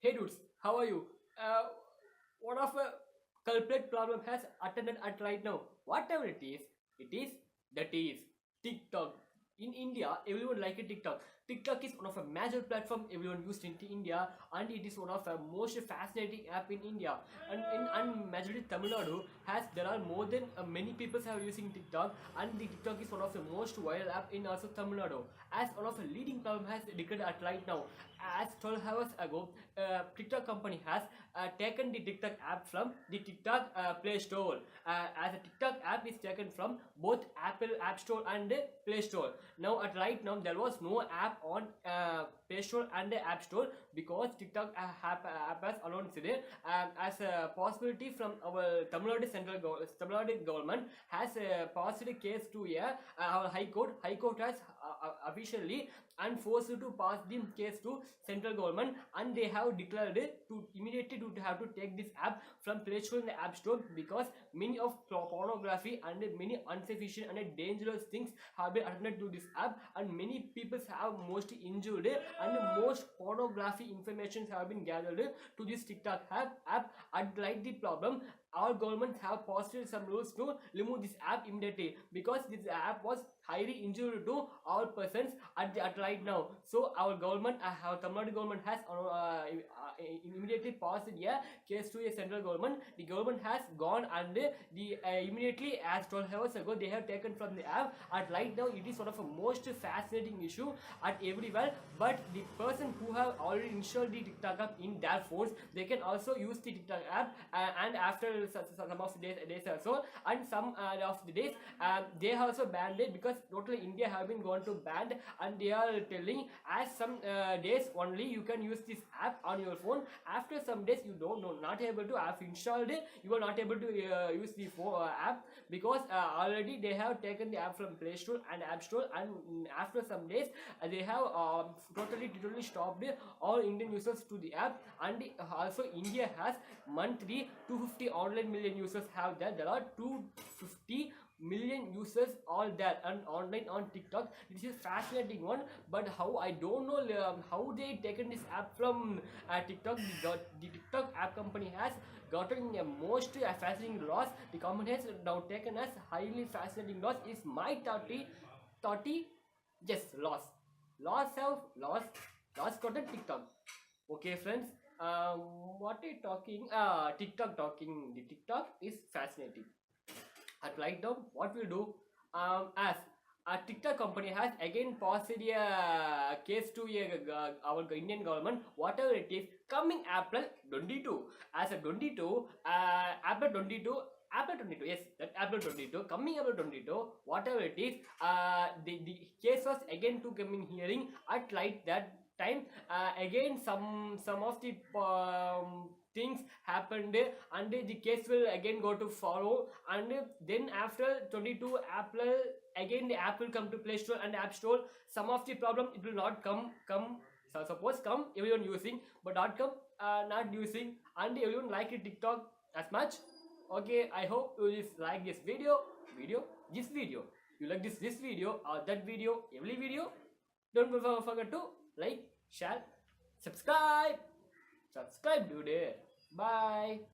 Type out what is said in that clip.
Hey dudes, how are you? One of a culprit problem has attended at right now. Whatever it is that is TikTok. In India, everyone like a TikTok. TikTok is one of a major platform everyone used in India, and it is one of the most fascinating app in India. And majority Tamil Nadu has there are more than many people are using TikTok, and the TikTok is one of the most viral app in also Tamil Nadu. As one of the leading platform has declared at right now, as 12 hours ago, TikTok company has taken the TikTok app from the TikTok Play Store. As a TikTok app is taken from both Apple App Store and Play Store. Now, at right now, there was no app on Play Store and App Store because TikTok app has announced it as a possibility from our Tamil Nadu government has passed a case to our High Court. High Court has officially and forced to pass the case to central government, and they have declared to immediately to have to take this app from Play Store and the App Store because many of pornography and many insufficient and dangerous things have been attended to this app, and many people have mostly injured and most pornography information have been gathered to this TikTok app. And like the problem, our government have passed some rules to remove this app immediately because this app was highly injured to all persons at right now. So our government, our Tamil Nadu government has immediately passed a case to a central government. The government has gone and the immediately as 12 hours ago they have taken from the app. At right now it is one of the most fascinating issue at everywhere. But the person who have already installed the TikTok app in their phones, they can also use the TikTok app and after some of the days also, and some of the days they have also banned it because totally India have been gone to banned, and they are telling as some days only you can use this app on your phone. After some days you don't know, not able to have installed it, you are not able to use the app because already they have taken the app from Play Store and App Store, and after some days they have totally stopped all Indian users to the app. And also India has monthly 250 online million users have that. There are 250 million users all there and online on TikTok. This is fascinating one, but how I don't know how they taken this app from TikTok. The TikTok app company has gotten a most fascinating loss. The company has now taken as highly fascinating loss is my 30 yes loss gotten TikTok. Okay friends, what are you talking? TikTok talking. The TikTok is fascinating. At right now, what we'll do, as a TikTok company has again passed a case to our Indian government, whatever it is, coming April 22. As a 22, April 22. April 22, yes, that April 22, coming April 22, whatever it is, the case was again to coming hearing at like that time. Again, some of the things happened, and the case will again go to follow, and then after 22 April again the app will come to Play Store and App Store. Some of the problem it will not come so suppose come everyone using but not come not using, and everyone like it TikTok as much. Okay, I hope you just like this video. You like this video or that video, every video. Don't forget to like, share, subscribe, dude. Bye.